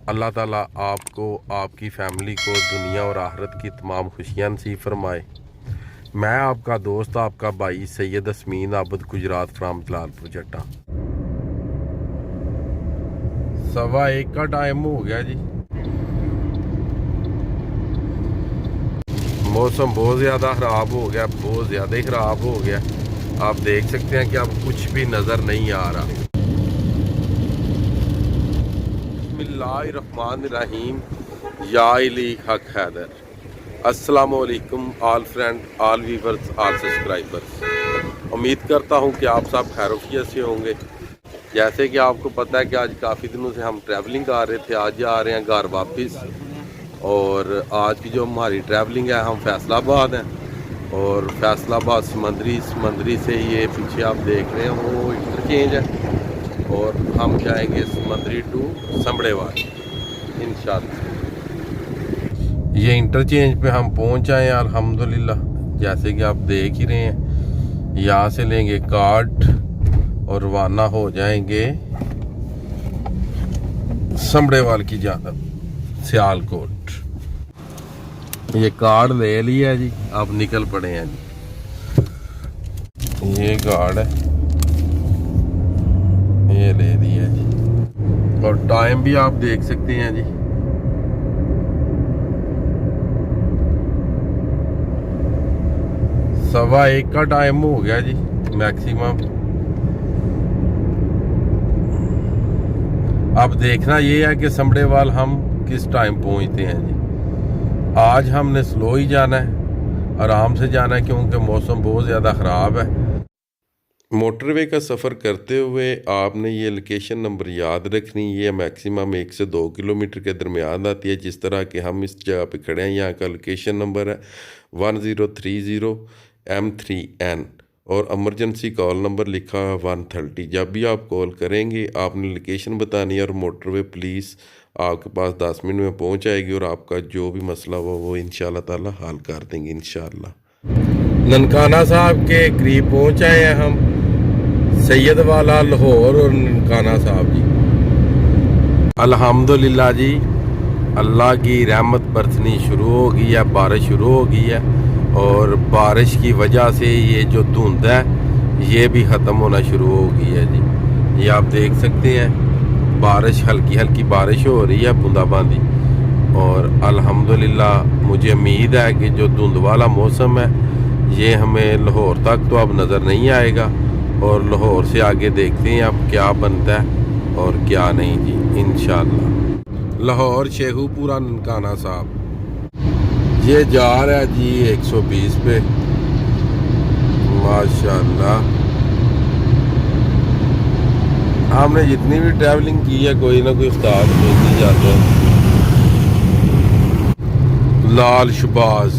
अल्लाह ताला आपको, आपकी फ़ैमिली को दुनिया और आखिरत की तमाम खुशियाँ नसीब फरमाए। मैं आपका दोस्त, आपका भाई सैयद असमीन आबद गुजरात फ्राम जलालपुर जट्टा। 1:15 का टाइम हो गया जी। मौसम बहुत ज़्यादा ख़राब हो गया, बहुत ज़्यादा ही ख़राब हो गया। आप देख सकते हैं कि अब कुछ भी नज़र नहीं आ रहा। बिस्मिल्लाहिर्रहमानिर्रहीम। या इली हक हैदर। अस्सलाम वालेकुम all friend, all viewers, all subscribers. उम्मीद करता हूं कि आप सब खैरियत से होंगे। जैसे कि आपको पता है कि आज काफ़ी दिनों से हम ट्रैवलिंग कर रहे थे, आज जा रहे हैं घर वापस। और आज की जो हमारी ट्रैवलिंग है, हम फैसलाबाद हैं और फैसलाबाद समंदरी से ये पीछे आप देख रहे हैं वो इंटरचेंज है और हम जाएंगे समंदरी टू समड़ेवाल इंशाल्लाह। ये इंटरचेंज पे हम पहुंच आए हैं अल्हम्दुलिल्लाह। जैसे कि आप देख ही रहे हैं, यहाँ से लेंगे कार्ड और रवाना हो जाएंगे समड़ेवाल की जानब, सियालकोट। ये कार्ड ले लिया जी, अब निकल पड़े हैं जी। ये कार्ड है, ये ले लिया जी। और टाइम भी आप देख सकते हैं जी, सवा एक का टाइम हो गया जी मैक्सिमम। अब देखना ये है कि समड़ेवाल हम किस टाइम पहुंचते हैं जी। आज हमने स्लो ही जाना है, आराम से जाना है, क्योंकि मौसम बहुत ज़्यादा ख़राब है। मोटरवे का सफ़र करते हुए आपने ये लोकेशन नंबर याद रखनी। ये मैक्सिमम 1 से 2 किलोमीटर के दरमियान आती है। जिस तरह के हम इस जगह पे खड़े हैं, यहाँ का लोकेशन नंबर है 1030 M3N और एमरजेंसी कॉल नंबर लिखा है 130। जब भी आप कॉल करेंगे आपने लोकेशन बतानी है और मोटरवे पुलिस आपके पास 10 मिनट में पहुँच आएगी और आपका जो भी मसला हो वो इंशाल्लाह ताला हल कर देंगे इंशाल्लाह। ननकाना साहब के करीब पहुँच आए हैं हम, सैयद वाला लाहौर और ननकाना साहब जी। अल्हम्दुलिल्लाह जी, अल्लाह की रहमत बरसनी शुरू हो गई है, बारिश शुरू हो गई है और बारिश की वजह से ये जो धुंध है ये भी ख़त्म होना शुरू हो गई है जी। ये आप देख सकते हैं, बारिश हल्की हल्की बारिश हो रही है, बूंदाबांदी। और अल्हम्दुलिल्लाह मुझे उम्मीद है कि जो धुंध वाला मौसम है ये हमें लाहौर तक तो अब नज़र नहीं आएगा और लाहौर से आगे देखते हैं अब क्या बनता है और क्या नहीं जी इंशाल्लाह। लाहौर शेखुपुरा ननकाना साहब ये जा रहा है जी 120 पे माशाल्लाह। हमने जितनी भी ट्रैवलिंग की है कोई ना कोई उस्ताद मिल ही जाते हैं। लाल शबाज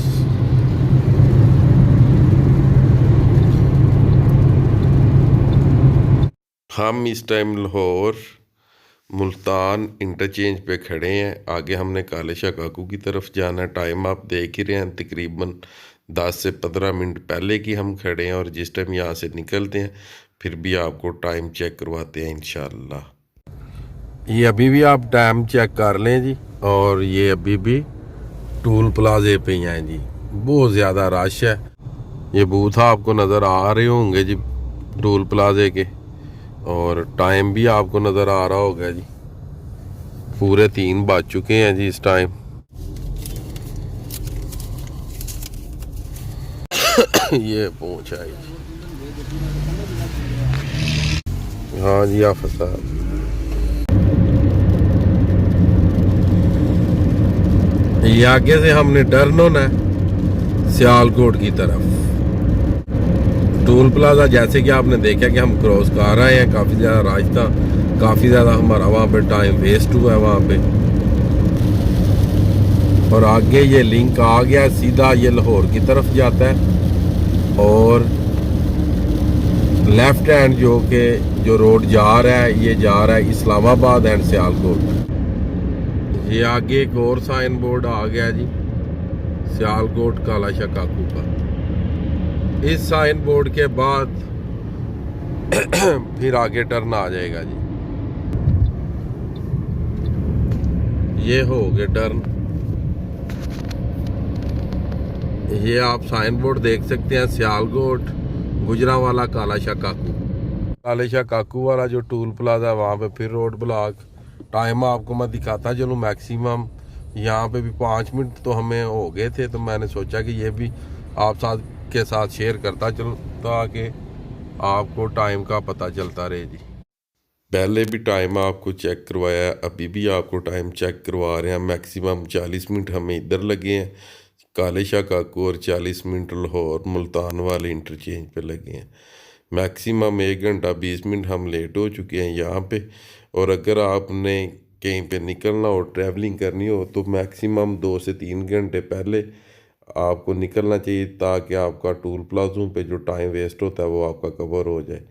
हम इस टाइम लाहौर मुल्तान इंटरचेंज पे खड़े हैं। आगे हमने काले शाह काकू की तरफ जाना है। टाइम आप देख ही रहे हैं, तकरीबन 10 से 15 मिनट पहले की हम खड़े हैं और जिस टाइम यहाँ से निकलते हैं फिर भी आपको टाइम चेक करवाते हैं इंशाल्लाह। ये अभी भी आप टाइम चेक कर लें जी। और ये अभी भी टूल प्लाजे पे ही हैं जी, बहुत ज़्यादा रश है। ये बूथ आपको नज़र आ रहे होंगे जी टूल प्लाजे के, और टाइम भी आपको नज़र आ रहा होगा जी, पूरे 3 बज चुके हैं जी इस टाइम। ये पहुंचा है जी। हाँ जी हाफिज़ साहब। ये आगे से हमने टर्न होना है सियालकोट की तरफ। टोल प्लाजा जैसे कि आपने देखा कि हम क्रॉस कर रहे हैं, काफ़ी ज़्यादा रश था, काफ़ी ज़्यादा हमारा वहाँ पे टाइम वेस्ट हुआ है वहाँ पे। और आगे ये लिंक आ गया, सीधा ये लाहौर की तरफ जाता है और लेफ्ट हैंड जो रोड जा रहा है ये जा रहा है इस्लामाबाद एंड सियालकोट। ये आगे एक और साइन बोर्ड आ गया जी, सियालकोट काला शाह काकू का। इस साइन बोर्ड के बाद फिर आगे टर्न आ जाएगा जी। ये हो गए टर्न। ये आप साइन बोर्ड देख सकते हैं, सियालकोट गुजरावाला कालाशाह काकू। कालाशाह काकू वाला जो टूल प्लाजा है वहाँ पे फिर रोड ब्लॉक। टाइम आपको मैं दिखाता चलूँ मैक्सिमम। यहाँ पे भी 5 मिनट तो हमें हो गए थे, तो मैंने सोचा कि ये भी आप के साथ शेयर करता चलूँ ताकि आपको टाइम का पता चलता रहे जी। पहले भी टाइम आपको चेक करवाया, अभी भी आपको टाइम चेक करवा रहे हैं। मैक्सिमम 40 मिनट हमें इधर लगे हैं कालाशाह काकू और 40 मिनट लाहौर मुल्तान वाले इंटरचेंज पे लगे हैं। मैक्सिमम 1 घंटा 20 मिनट हम लेट हो चुके हैं यहाँ पे। और अगर आपने कहीं पे निकलना हो, ट्रैवलिंग करनी हो, तो मैक्सिमम 2 से 3 घंटे पहले आपको निकलना चाहिए ताकि आपका टूल प्लाजों पे जो टाइम वेस्ट होता है वो आपका कवर हो जाए।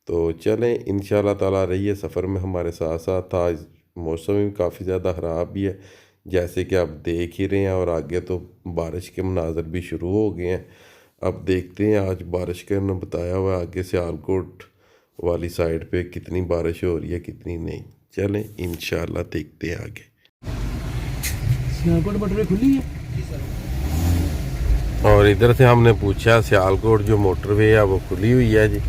तो चलें इंशाल्लाह ताला रहिए सफ़र में हमारे साथ साथ। आज मौसम भी काफ़ी ज़्यादा ख़राब भी है जैसे कि आप देख ही रहे हैं, और आगे तो बारिश के मनाजर भी शुरू हो गए हैं। अब देखते हैं, आज बारिश का ने बताया हुआ है आगे सियालकोट वाली साइड पे कितनी बारिश हो रही है कितनी नहीं। चलें इंशाल्लाह देखते हैं आगे। सियालकोट मोटरवे खुली है और इधर से हमने पूछा सियालकोट जो मोटरवे है वो खुली हुई है जी।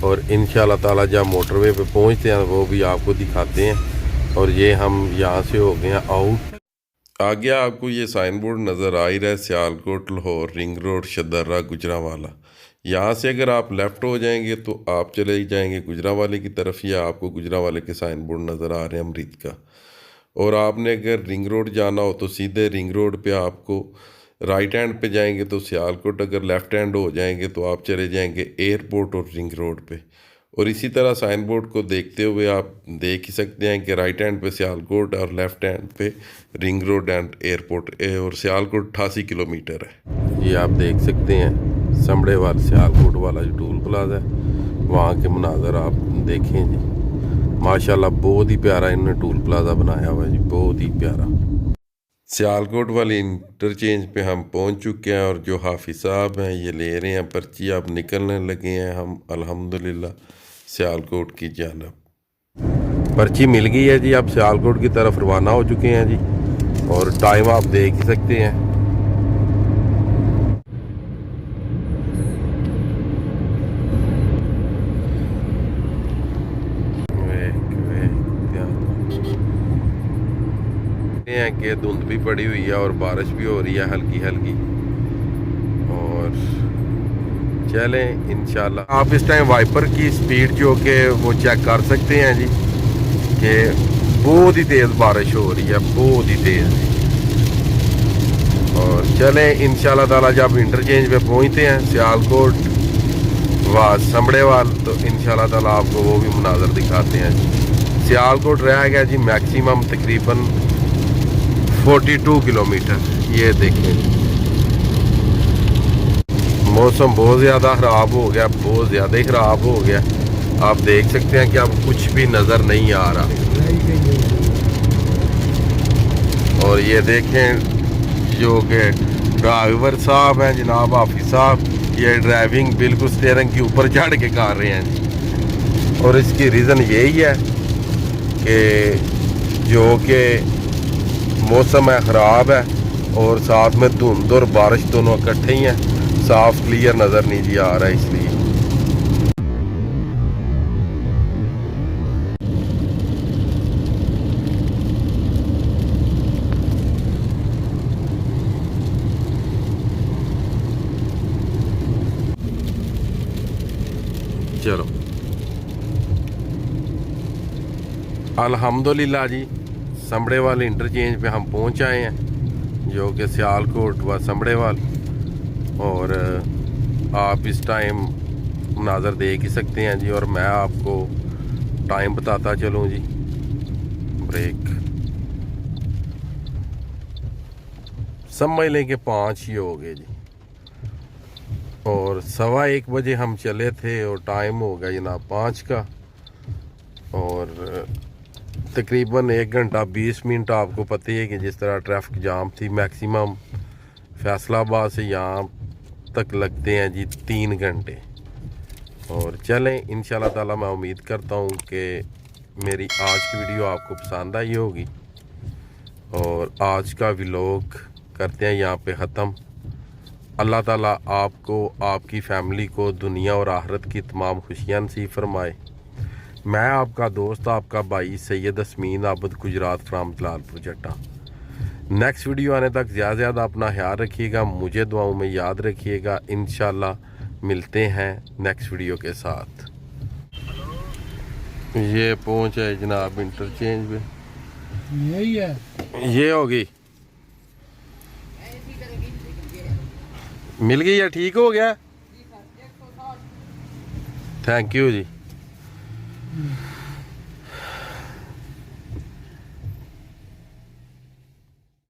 और इंशाल्लाह ताला जब मोटरवे पे पहुंचते हैं वो भी आपको दिखाते हैं। और ये हम यहाँ से हो गए हैं आउट। आगे आपको ये साइन बोर्ड नज़र आ ही रहा है, सियालकोट लाहौर रिंग रोड शदर्रा गुजरावाला। यहाँ से अगर आप लेफ़्ट हो जाएंगे तो आप चले जाएंगे गुजरावाले की तरफ, या आपको गुजरावाले के साइन बोर्ड नज़र आ रहे हैं अमृत का। और आपने अगर रिंग रोड जाना हो तो सीधे रिंग रोड पे आपको राइट हैंड पे जाएंगे तो सियालकोट, अगर लेफ़्ट हैंड हो जाएंगे तो आप चले जाएंगे एयरपोर्ट और रिंग रोड पे। और इसी तरह साइन बोर्ड को देखते हुए आप देख ही सकते हैं कि राइट हैंड पे सियालकोट और लेफ़्ट हैंड पे रिंग रोड एंड एयरपोर्ट। और सियालकोट 88 किलोमीटर है। ये आप देख सकते हैं समड़ेवाल सियालकोट वाला जो टूल प्लाजा है वहाँ के मनाजर आप देखें जी। माशाल्लाह बहुत ही प्यारा इन्होंने टूल प्लाजा बनाया हुआ है जी, बहुत ही प्यारा। सियालकोट वाली इंटरचेंज पे हम पहुंच चुके हैं और जो हाफिज साहब हैं ये ले रहे हैं पर्ची। अब निकलने लगे हैं हम अल्हम्दुलिल्लाह सियालकोट की जानब। पर्ची मिल गई है जी, अब सियालकोट की तरफ रवाना हो चुके हैं जी। और टाइम आप देख ही सकते हैं। कि धुंध भी पड़ी हुई है और बारिश भी हो रही है हल्की हल्की। और चलें इंशाल्लाह। आप इस टाइम वाइपर की स्पीड जो कि वो चेक कर सकते हैं जी कि बहुत ही तेज़ बारिश हो रही है, बहुत ही तेज़। और चलें इंशाल्लाह ताला जब इंटरचेंज पे पहुंचते हैं सियालकोट व समड़ेवाल तो इंशाल्लाह ताला आपको वो भी मनाजर दिखाते हैं जी। सियालकोट रह गया जी मैक्सिमम तकरीबन 42 किलोमीटर। ये देखें मौसम बहुत ज़्यादा ख़राब हो गया, बहुत ज़्यादा ही ख़राब हो गया। आप देख सकते हैं कि अब कुछ भी नज़र नहीं आ रहा। और ये देखें जो कि ड्राइवर साहब हैं जनाब हाफिज साहब, ये ड्राइविंग बिल्कुल स्टीयरिंग के ऊपर चढ़ के कर रहे हैं। और इसकी रीज़न यही है कि जो कि मौसम है ख़राब है और साथ में धुंध और बारिश दोनों इकट्ठे ही हैं, साफ क्लियर नज़र नहीं जी आ रहा है इसलिए। चलो अल्हम्दुलिल्लाह जी समड़ेवाल इंटरचेंज पे हम पहुंच आए हैं जो कि सियालकोट व समड़ेवाल। और आप इस टाइम मनाजर देख ही सकते हैं जी। और मैं आपको टाइम बताता चलूँ जी। ब्रेक समझ लें कि 5 ही हो गए जी। और 1:15 बजे हम चले थे और टाइम हो गया जनाब 5 का। और तकरीबन 1 घंटा 20 मिनट आपको पता ही है कि जिस तरह ट्रैफिक जाम थी। मैक्सिमम फैसलाबाद से यहाँ तक लगते हैं जी 3 घंटे। और चलें इंशाल्लाह ताला मैं उम्मीद करता हूँ कि मेरी आज की वीडियो आपको पसंद आई होगी। और आज का व्लॉग करते हैं यहाँ पे ख़त्म। अल्लाह ताला आपको, आपकी फ़ैमिली को दुनिया और आखिरत की तमाम खुशियाँ नसीब फरमाए। मैं आपका दोस्त, आपका भाई सैयद असमीन आबद गुजरात फ्राम जलालपुर जट्टा। नेक्स्ट वीडियो आने तक ज़्यादा से ज़्यादा अपना ख्याल रखिएगा, मुझे दुआओं में याद रखिएगा। इंशाल्लाह मिलते हैं नेक्स्ट वीडियो के साथ। ये पहुँचे जनाब इंटरचेंज पे, यही है, ये होगी, मिल गई या ठीक हो गया? Thank you ji.